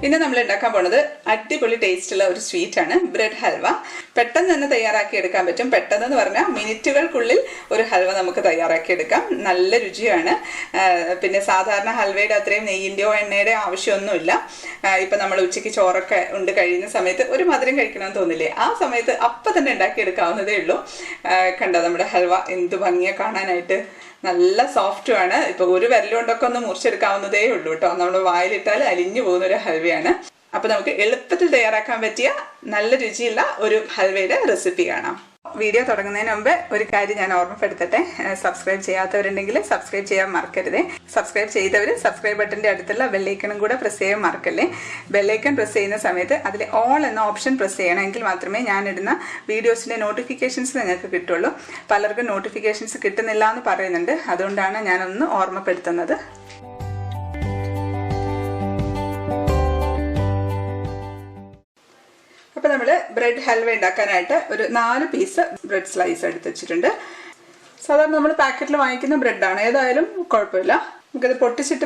ഇന്ന് നമ്മൾ ഉണ്ടാക്കാൻ പോകുന്നത് അടിപൊളി ടേസ്റ്റുള്ള ഒരു സ്വീറ്റാണ് ബ്രെഡ് ഹൽവ. പെട്ടെന്ന് തന്നെ തയ്യാറാക്കി എടുക്കാൻ പറ്റും. പെട്ടെന്ന് പറഞ്ഞാൽ മിനിറ്റുകൾക്കുള്ളിൽ ഒരു ഹൽവ നമുക്ക് തയ്യാറാക്കി എടുക്കാം. നല്ല രുചിയാണ്. പിന്നെ സാധാരണ ഹൽവയുടെ അത്രയും നെയ്യിൻ്റെയോ എണ്ണയുടെയോ ആവശ്യമൊന്നുമില്ല. ഇപ്പം നമ്മൾ ഉച്ചയ്ക്ക് ചോറൊക്കെ ഉണ്ട് കഴിയുന്ന സമയത്ത് ഒരു മധുരം കഴിക്കണമെന്ന് തോന്നില്ലേ, ആ സമയത്ത് അപ്പം തന്നെ ഉണ്ടാക്കിയെടുക്കാവുന്നതേ ഉള്ളൂ. കണ്ടോ നമ്മുടെ ഹൽവ എന്ത് ഭംഗിയെ കാണാനായിട്ട്, നല്ല സോഫ്റ്റുമാണ്. ഇപ്പോൾ ഒരു വിരലുകൊണ്ടൊക്കെ ഒന്ന് മുറിച്ചെടുക്കാവുന്നതേ ഉള്ളൂ കേട്ടോ. നമ്മൾ വായിലിട്ടാൽ അലിഞ്ഞു പോകുന്ന ഒരു ഹൽവയാണ്. അപ്പോൾ നമുക്ക് എളുപ്പത്തിൽ തയ്യാറാക്കാൻ പറ്റിയ നല്ല രുചിയുള്ള ഒരു ഹൽവയുടെ റെസിപ്പി കാണാം. വീഡിയോ തുടങ്ങുന്നതിന് മുമ്പ് ഒരു കാര്യം ഞാൻ ഓർമ്മപ്പെടുത്തട്ടെ. സബ്സ്ക്രൈബ് ചെയ്യാത്തവരുണ്ടെങ്കിൽ സബ്സ്ക്രൈബ് ചെയ്യാൻ മറക്കരുതേ. സബ്സ്ക്രൈബ് ചെയ്തവർ സബ്സ്ക്രൈബ് ബട്ടൻ്റെ അടുത്തുള്ള ബെല്ലൈക്കണും കൂടെ പ്രസ് ചെയ്യാൻ മറക്കല്ലേ. ബെല്ലൈക്കൺ പ്രസ് ചെയ്യുന്ന സമയത്ത് അതിൽ ഓൾ എന്ന ഓപ്ഷൻ പ്രസ് ചെയ്യണമെങ്കിൽ മാത്രമേ ഞാനിടുന്ന വീഡിയോസിൻ്റെ നോട്ടിഫിക്കേഷൻസ് നിങ്ങൾക്ക് കിട്ടുള്ളൂ. പലർക്കും നോട്ടിഫിക്കേഷൻസ് കിട്ടുന്നില്ല എന്ന് പറയുന്നുണ്ട്. അതുകൊണ്ടാണ് ഞാനൊന്ന് ഓർമ്മപ്പെടുത്തുന്നത്. അപ്പോൾ നമ്മൾ ബ്രെഡ് ഹൽവ ഉണ്ടാക്കാനായിട്ട് ഒരു 4 പീസ് ബ്രെഡ് സ്ലൈസ് എടുത്ത് വെച്ചിട്ടുണ്ട്. സാധാരണ നമ്മൾ പാക്കറ്റിൽ വാങ്ങിക്കുന്ന ബ്രെഡാണ്, ഏതായാലും കുഴപ്പമില്ല. നമുക്കത്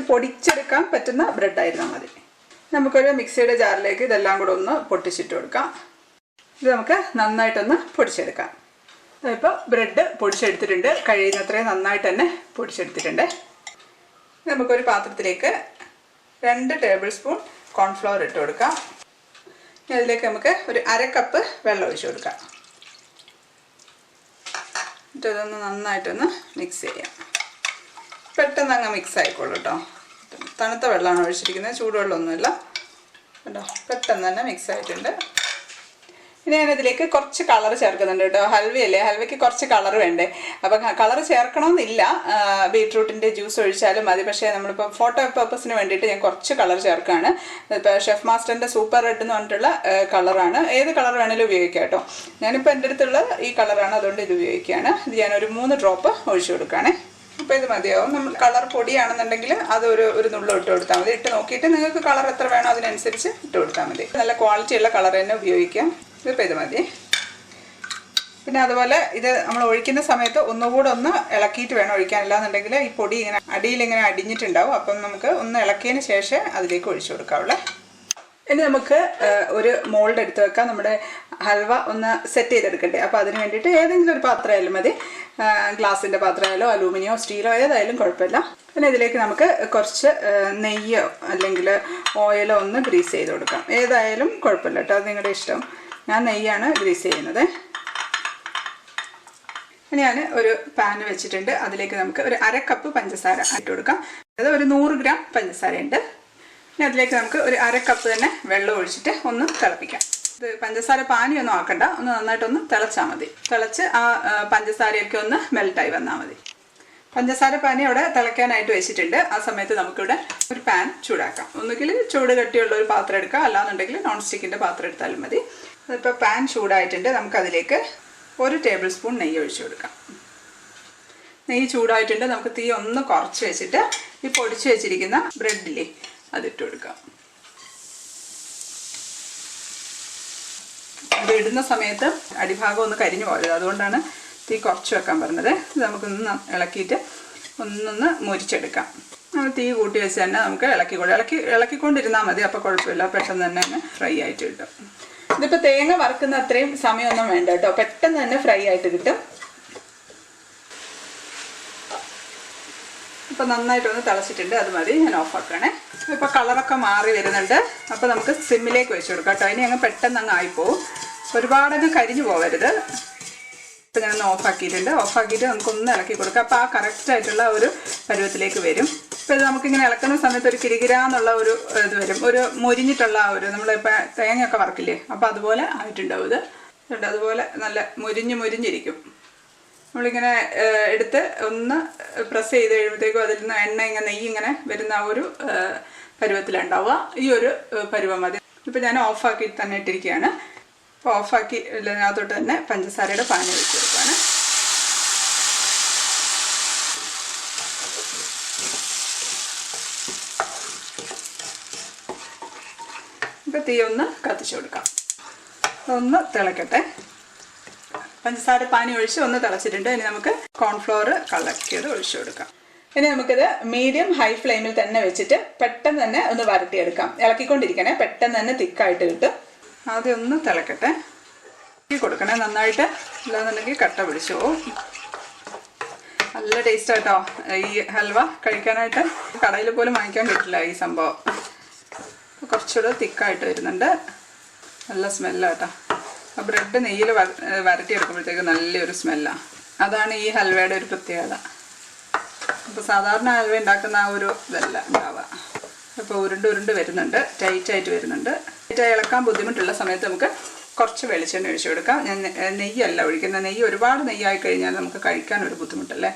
പൊടിച്ചെടുക്കാൻ പറ്റുന്ന ബ്രെഡായിരുന്നാൽ മതി. നമുക്കൊരു മിക്സിയുടെ ജാറിലേക്ക് ഇതെല്ലാം കൂടെ ഒന്ന് പൊട്ടിച്ചിട്ട് കൊടുക്കാം. ഇത് നമുക്ക് നന്നായിട്ടൊന്ന് പൊടിച്ചെടുക്കാം. ഇപ്പോൾ ബ്രെഡ് പൊടിച്ചെടുത്തിട്ടുണ്ട്. കഴിയുന്നത്രയും നന്നായിട്ട് തന്നെ പൊടിച്ചെടുത്തിട്ടുണ്ട്. നമുക്കൊരു പാത്രത്തിലേക്ക് 2 ടേബിൾ സ്പൂൺ കോൺഫ്ലവർ ഇട്ട് കൊടുക്കാം. അതിലേക്ക് നമുക്ക് ഒരു 1/2 കപ്പ് വെള്ളം ഒഴിച്ചു കൊടുക്കാം. എന്നിട്ട് ഇതൊന്ന് നന്നായിട്ടൊന്ന് മിക്സ് ചെയ്യാം. പെട്ടെന്ന് അങ്ങ് മിക്സ് ആയിക്കോളൂ കേട്ടോ. തണുത്ത വെള്ളമാണ് ഒഴിച്ചിരിക്കുന്നത്, ചൂടുവെള്ളമൊന്നുമില്ല കേട്ടോ. പെട്ടെന്ന് തന്നെ മിക്സ് ആയിട്ടുണ്ട്. ഇനി ഞാനിതിലേക്ക് കുറച്ച് കളർ ചേർക്കുന്നുണ്ട് കേട്ടോ. ഹൽവയല്ലേ, ഹൽവയ്ക്ക് കുറച്ച് കളർ വേണ്ടേ. അപ്പം കളർ ചേർക്കണമെന്നില്ല, ബീട്രൂട്ടിൻ്റെ ജ്യൂസ് ഒഴിച്ചാലും മതി. പക്ഷേ നമ്മളിപ്പോൾ ഫോട്ടോ പർപ്പസിന് വേണ്ടിയിട്ട് ഞാൻ കുറച്ച് കളർ ചേർക്കുകയാണ്. ഇപ്പോൾ ഷെഫ് മാസ്റ്ററിൻ്റെ സൂപ്പർ റെഡ് എന്ന് പറഞ്ഞിട്ടുള്ള കളറാണ്. ഏത് കളർ വേണമെങ്കിലും ഉപയോഗിക്കാം കേട്ടോ. ഞാനിപ്പോൾ എൻ്റെ അടുത്തുള്ള ഈ കളറാണ്, അതുകൊണ്ട് ഇത് ഉപയോഗിക്കുകയാണ്. ഇത് ഞാനൊരു 3 ഡ്രോപ്പ് ഒഴിച്ചു കൊടുക്കുകയാണേ. അപ്പോൾ ഇത് മതിയാവും. നമ്മൾ കളർ പൊടിയാണെന്നുണ്ടെങ്കിൽ അത് ഒരു നുള്ളം ഇട്ട് കൊടുത്താൽ മതി. ഇട്ട് നോക്കിയിട്ട് നിങ്ങൾക്ക് കളർ എത്ര വേണോ അതിനനുസരിച്ച് ഇട്ട് കൊടുത്താൽ മതി. നല്ല ക്വാളിറ്റിയുള്ള കളർ തന്നെ ഉപയോഗിക്കാം. ഇതിപ്പോൾ ഇത് മതി. പിന്നെ അതുപോലെ ഇത് നമ്മൾ ഒഴിക്കുന്ന സമയത്ത് ഒന്നുകൂടെ ഒന്ന് ഇളക്കിയിട്ട് വേണം ഒഴിക്കാനില്ല എന്നുണ്ടെങ്കിൽ ഈ പൊടി ഇങ്ങനെ അടിയിലിങ്ങനെ അടിഞ്ഞിട്ടുണ്ടാവും. അപ്പം നമുക്ക് ഒന്ന് ഇളക്കിയതിന് ശേഷം അതിലേക്ക് ഒഴിച്ചു കൊടുക്കാവുള്ളേ. ഇനി നമുക്ക് ഒരു മോൾഡ് എടുത്ത് വെക്കാം. നമ്മുടെ ഹൽവ ഒന്ന് സെറ്റ് ചെയ്തെടുക്കണ്ടേ. അപ്പോൾ അതിന് വേണ്ടിയിട്ട് ഏതെങ്കിലും ഒരു പാത്രമായാലും മതി. ഗ്ലാസിൻ്റെ പാത്രമായാലോ അലൂമിനിയോ സ്റ്റീലോ ഏതായാലും കുഴപ്പമില്ല. പിന്നെ ഇതിലേക്ക് നമുക്ക് കുറച്ച് നെയ്യോ അല്ലെങ്കിൽ ഓയിലോ ഒന്ന് ഗ്രീസ് ചെയ്ത് കൊടുക്കാം. ഏതായാലും കുഴപ്പമില്ല കേട്ടോ, അത് നിങ്ങളുടെ ഇഷ്ടം. ഞാൻ നെയ്യാണ് ഗ്രീസ് ചെയ്യുന്നത്. ഞാൻ ഒരു പാൻ വെച്ചിട്ടുണ്ട്. അതിലേക്ക് നമുക്ക് ഒരു 1/2 കപ്പ് പഞ്ചസാര ഇട്ട് കൊടുക്കാം. അത് ഒരു 100 ഗ്രാം പഞ്ചസാരയുണ്ട്. ഇനി അതിലേക്ക് നമുക്ക് ഒരു 1/2 കപ്പ് തന്നെ വെള്ളം ഒഴിച്ചിട്ട് ഒന്ന് തിളപ്പിക്കാം. ഇത് പഞ്ചസാര പാനിയൊന്നും ആക്കണ്ട, ഒന്ന് നന്നായിട്ടൊന്ന് തിളച്ചാൽ മതി. തിളച്ച് ആ പഞ്ചസാരയൊക്കെ ഒന്ന് മെൽറ്റായി വന്നാൽ മതി. പഞ്ചസാര പാനി അവിടെ തിളയ്ക്കാനായിട്ട് വെച്ചിട്ടുണ്ട്. ആ സമയത്ത് നമുക്കിവിടെ ഒരു പാൻ ചൂടാക്കാം. ഒന്നുകിൽ ചൂട് കട്ടിയുള്ള ഒരു പാത്രം എടുക്കാം, അല്ലാന്നുണ്ടെങ്കിൽ നോൺ സ്റ്റിക്കിൻ്റെ പാത്രം എടുത്താലും മതി. അതിപ്പോൾ പാൻ ചൂടായിട്ടുണ്ട്. നമുക്കതിലേക്ക് 1 ടേബിൾ സ്പൂൺ നെയ്യ് ഒഴിച്ചു കൊടുക്കാം. നെയ്യ് ചൂടായിട്ടുണ്ട്. നമുക്ക് തീ ഒന്ന് കുറച്ച് വെച്ചിട്ട് ഈ പൊടിച്ച് വെച്ചിരിക്കുന്ന ബ്രെഡില്ലേ അതിട്ട് കൊടുക്കാം. അത് ഇടുന്ന സമയത്ത് അടിഭാഗം ഒന്ന് കരിഞ്ഞു പോയത്, അതുകൊണ്ടാണ് തീ കുറച്ച് വെക്കാൻ പറഞ്ഞത്. ഇത് നമുക്കൊന്ന് ഇളക്കിയിട്ട് ഒന്നൊന്ന് മുരിച്ചെടുക്കാം. നമ്മൾ തീ കൂട്ടി വെച്ച് തന്നെ നമുക്ക് ഇളക്കിക്കൊണ്ടിരുന്നാൽ മതി. അപ്പോൾ കുഴപ്പമില്ല, പെട്ടെന്ന് തന്നെ ഫ്രൈ ആയിട്ട് കിട്ടും. ഇതിപ്പോൾ തേങ്ങ വറുക്കുന്ന അത്രയും സമയമൊന്നും വേണ്ട കേട്ടോ, പെട്ടെന്ന് തന്നെ ഫ്രൈ ആയിട്ട് കിട്ടും. ഇപ്പോൾ നന്നായിട്ടൊന്ന് തിളച്ചിട്ടുണ്ട്, അത് മതി. ഞാൻ ഓഫാക്കണേ. ഇപ്പോൾ കളറൊക്കെ മാറി വരുന്നുണ്ട്. അപ്പോൾ നമുക്ക് സിമ്മിലേക്ക് വെച്ച് കൊടുക്കാം കേട്ടോ. ഇനി അങ്ങ് പെട്ടെന്ന് അങ്ങ് ആയിപ്പോവും. ഒരുപാടങ്ങ് കരിഞ്ഞു പോകരുത്. ഇപ്പോൾ ഞാനൊന്ന് ഓഫാക്കിയിട്ടുണ്ട്. ഓഫാക്കിയിട്ട് നമുക്കൊന്ന് ഇളക്കി കൊടുക്കാം. അപ്പോൾ ആ കറക്റ്റായിട്ടുള്ള ഒരു പരുവത്തിലേക്ക് വരും. ഇപ്പോൾ ഇത് നമുക്കിങ്ങനെ ഇളക്കുന്ന സമയത്ത് ഒരു കിരികിരാന്നുള്ള ഒരു ഇത് വരും, ഒരു മുരിഞ്ഞിട്ടുള്ള ഒരു നമ്മളിപ്പോൾ തേങ്ങയൊക്കെ വറക്കില്ലേ, അപ്പോൾ അതുപോലെ ആയിട്ടുണ്ടാവും. ഇത് അതുപോലെ നല്ല മുരിഞ്ഞിരിക്കും. നമ്മളിങ്ങനെ എടുത്ത് ഒന്ന് പ്രസ് ചെയ്ത് കഴിയുമ്പോഴത്തേക്കും അതിൽ നിന്ന് എണ്ണ ഇങ്ങനെ നെയ്യ് ഇങ്ങനെ വരുന്ന ആ ഒരു പരുവത്തിലുണ്ടാവുക. ഈ ഒരു പരുവം മതി. ഇപ്പോൾ ഞാൻ ഓഫാക്കി തന്നെ ഇട്ടിരിക്കുകയാണ്. അപ്പോൾ ഓഫാക്കി അതിനകത്തോട്ട് തന്നെ പഞ്ചസാരയുടെ പാനി വെച്ച് കൊടുക്കുകയാണ്. ഇപ്പോൾ തീ ഒന്ന് കത്തിച്ചു കൊടുക്കാം. ഒന്ന് തിളക്കട്ടെ. പഞ്ചസാര പാനി ഒഴിച്ച് ഒന്ന് തിളച്ചിട്ടുണ്ട്. ഇനി നമുക്ക് കോൺഫ്ലവർ കലക്കിയത് ഒഴിച്ചു കൊടുക്കാം. ഇനി നമുക്കിത് മീഡിയം ഹൈ ഫ്ലെയിമിൽ തന്നെ വെച്ചിട്ട് പെട്ടെന്ന് തന്നെ ഒന്ന് വരട്ടിയെടുക്കാം. ഇളക്കിക്കൊണ്ടിരിക്കണേ, പെട്ടെന്ന് തന്നെ തിക്കായിട്ട് കിട്ടും. ആദ്യം ഒന്ന് തിളക്കട്ടെ, കൊടുക്കണേ നന്നായിട്ട്, ഇല്ലാന്നുണ്ടെങ്കിൽ കട്ട പിടിച്ചു പോവും. നല്ല ടേസ്റ്റ് ആട്ടോ ഈ ഹൽവ കഴിക്കാനായിട്ട്. കടയിൽ പോലും വാങ്ങിക്കാൻ കിട്ടില്ല ഈ സംഭവം. കുറച്ചുകൂടെ തിക്കായിട്ട് വരുന്നുണ്ട്, നല്ല സ്മെല്ലാട്ടോ. ആ ബ്രെഡ് നെയ്യിൽ വരട്ടിയെടുക്കുമ്പോഴത്തേക്ക് നല്ലൊരു സ്മെല്ലാണ്. അതാണ് ഈ ഹൽവയുടെ ഒരു പ്രത്യേകത. അപ്പോൾ സാധാരണ ഹൽവ ഉണ്ടാക്കുന്ന ആ ഒരു ഇതല്ല ഉണ്ടാവുക. ഇപ്പോൾ ഉരുണ്ട് വരുന്നുണ്ട്, ടൈറ്റായിട്ട് വരുന്നുണ്ട്. ഇളക്കാൻ ബുദ്ധിമുട്ടുള്ള സമയത്ത് നമുക്ക് കുറച്ച് വെളിച്ചെണ്ണ ഒഴിച്ചു കൊടുക്കാം. ഞാൻ നെയ്യല്ല ഒഴിക്കുന്നത്. നെയ്യ് ഒരുപാട് നെയ്യായി കഴിഞ്ഞാൽ നമുക്ക് കഴിക്കാൻ ഒരു ബുദ്ധിമുട്ടല്ലേ.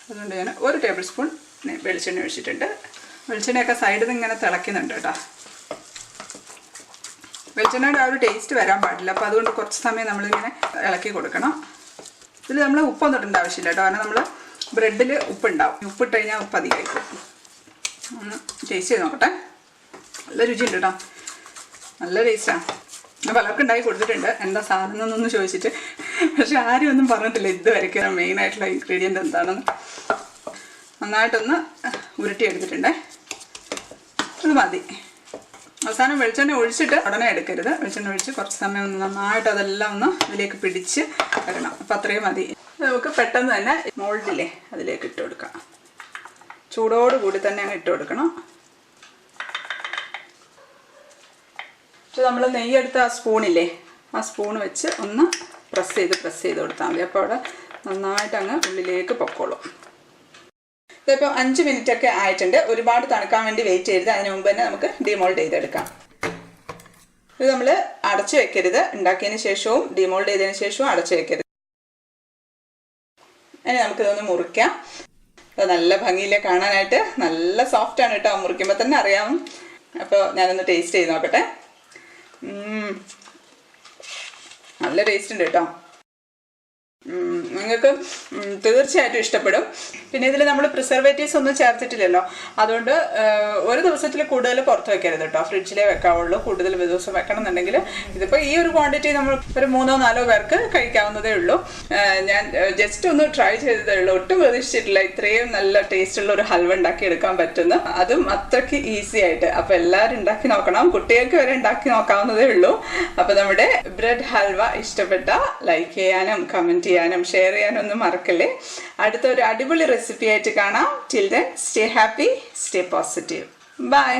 അതുകൊണ്ട് ഞാൻ 1 ടേബിൾ സ്പൂൺ വെളിച്ചെണ്ണ ഒഴിച്ചിട്ടുണ്ട്. വെളിച്ചെണ്ണയൊക്കെ സൈഡിൽ നിന്ന് ഇങ്ങനെ തിളയ്ക്കുന്നുണ്ട് കേട്ടോ. വെളിച്ചെണ്ണയുടെ ആ ഒരു ടേസ്റ്റ് വരാൻ പാടില്ല. അപ്പോൾ അതുകൊണ്ട് കുറച്ച് സമയം നമ്മളിങ്ങനെ ഇളക്കി കൊടുക്കണം. ഇതിൽ നമ്മൾ ഉപ്പൊന്നും ഇടേണ്ട ആവശ്യമില്ല കേട്ടോ, കാരണം നമ്മൾ ബ്രെഡിൽ ഉപ്പുണ്ടാവും. ഉപ്പിട്ട് കഴിഞ്ഞാൽ ഉപ്പ് അധികമായി പോകും. ഒന്ന് ടേസ്റ്റ് ചെയ്ത് നോക്കട്ടെ. നല്ല രുചിയുണ്ട് കേട്ടോ, നല്ല ടേസ്റ്റാണ്. ഞാൻ പലർക്കും ഉണ്ടാക്കി കൊടുത്തിട്ടുണ്ട് എന്താ സാധനം എന്നൊന്നും ചോദിച്ചിട്ട്, പക്ഷെ ആരും ഒന്നും പറഞ്ഞിട്ടില്ല ഇതുവരെയ്ക്ക് മെയിനായിട്ടുള്ള ഇൻഗ്രീഡിയൻ്റ് എന്താണെന്ന്. നന്നായിട്ടൊന്ന് ഉരുട്ടിയെടുത്തിട്ടുണ്ടേ, ഇത് മതി. അവസാനം വെളിച്ചെണ്ണ ഒഴിച്ചിട്ട് ഉടനെ എടുക്കരുത്. വെളിച്ചെണ്ണ ഒഴിച്ച് കുറച്ച് സമയം ഒന്ന് നന്നായിട്ട് അതെല്ലാം ഒന്ന് ഇതിലേക്ക് പിടിച്ച് വരണം. അപ്പം അത്രയും മതി. നമുക്ക് പെട്ടെന്ന് തന്നെ മോൾഡില്ലേ അതിലേക്ക് ഇട്ട് കൊടുക്കാം. ചൂടോടുകൂടി തന്നെ അങ്ങ് ഇട്ട് കൊടുക്കണം. നമ്മൾ നെയ്യെടുത്ത ആ സ്പൂണില്ലേ, ആ സ്പൂൺ വെച്ച് ഒന്ന് പ്രസ് ചെയ്ത് കൊടുത്താൽ മതി. അപ്പോൾ അവിടെ നന്നായിട്ട് അങ്ങ് ഉള്ളിലേക്ക് പൊക്കോളും. ഇതിപ്പോൾ 5 മിനിറ്റൊക്കെ ആയിട്ടുണ്ട്. ഒരുപാട് തണുക്കാൻ വേണ്ടി വെയിറ്റ് ചെയ്യരുത്. അതിന് മുമ്പ് തന്നെ നമുക്ക് ഡിമോൾഡ് ചെയ്തെടുക്കാം. ഇത് നമ്മൾ അടച്ചു വെക്കരുത്. ഉണ്ടാക്കിയതിന് ശേഷവും ഡിമോൾഡ് ചെയ്തതിന് ശേഷവും അടച്ചു വെക്കരുത്. ഇനി നമുക്കിതൊന്ന് മുറിക്കാം. നല്ല ഭംഗിയിലെ കാണാനായിട്ട്, നല്ല സോഫ്റ്റാണ് കേട്ടോ, മുറിക്കുമ്പോൾ തന്നെ അറിയാം. അപ്പോൾ ഞാനൊന്ന് ടേസ്റ്റ് ചെയ്ത് നോക്കട്ടെ. നല്ല ടേസ്റ്റ് ഉണ്ട് കേട്ടോ. നിങ്ങൾക്ക് തീർച്ചയായിട്ടും ഇഷ്ടപ്പെടും. പിന്നെ ഇതിൽ നമ്മൾ പ്രിസർവേറ്റീവ്സ് ഒന്നും ചേർത്തിട്ടില്ലല്ലോ, അതുകൊണ്ട് ഒരു ദിവസത്തിൽ കൂടുതൽ പുറത്ത് വെക്കരുത് കേട്ടോ, ഫ്രിഡ്ജിലേ വെക്കാവുള്ളൂ. കൂടുതൽ ദിവസം വെക്കണം എന്നുണ്ടെങ്കിൽ ഇതിപ്പോൾ ഈ ഒരു ക്വാണ്ടിറ്റി നമ്മൾ ഒരു 3-4 പേർക്ക് കഴിക്കാവുന്നതേ ഉള്ളൂ. ഞാൻ ജസ്റ്റ് ഒന്ന് ട്രൈ ചെയ്തതേ ഉള്ളൂ. ഒട്ടും പ്രതീക്ഷിച്ചിട്ടില്ല ഇത്രയും നല്ല ടേസ്റ്റുള്ള ഒരു ഹൽവ ഉണ്ടാക്കി എടുക്കാൻ പറ്റുന്നു, അതും അത്രയ്ക്ക് ഈസി ആയിട്ട്. അപ്പോൾ എല്ലാവരും ഉണ്ടാക്കി നോക്കണം, കുട്ടികൾക്ക് വരെ ഉണ്ടാക്കി നോക്കാവുന്നതേ ഉള്ളൂ. അപ്പോൾ നമ്മുടെ ബ്രെഡ് ഹൽവ ഇഷ്ടപ്പെട്ട ലൈക്ക് ചെയ്യാനും കമൻറ്റ് ചെയ്യാനും ഷെയർ ചെയ്യാനൊന്നും മറക്കല്ലേ. അടുത്തൊരു അടിപൊളി റെസിപ്പി ആയിട്ട് കാണാം. Till then stay happy, stay positive. By.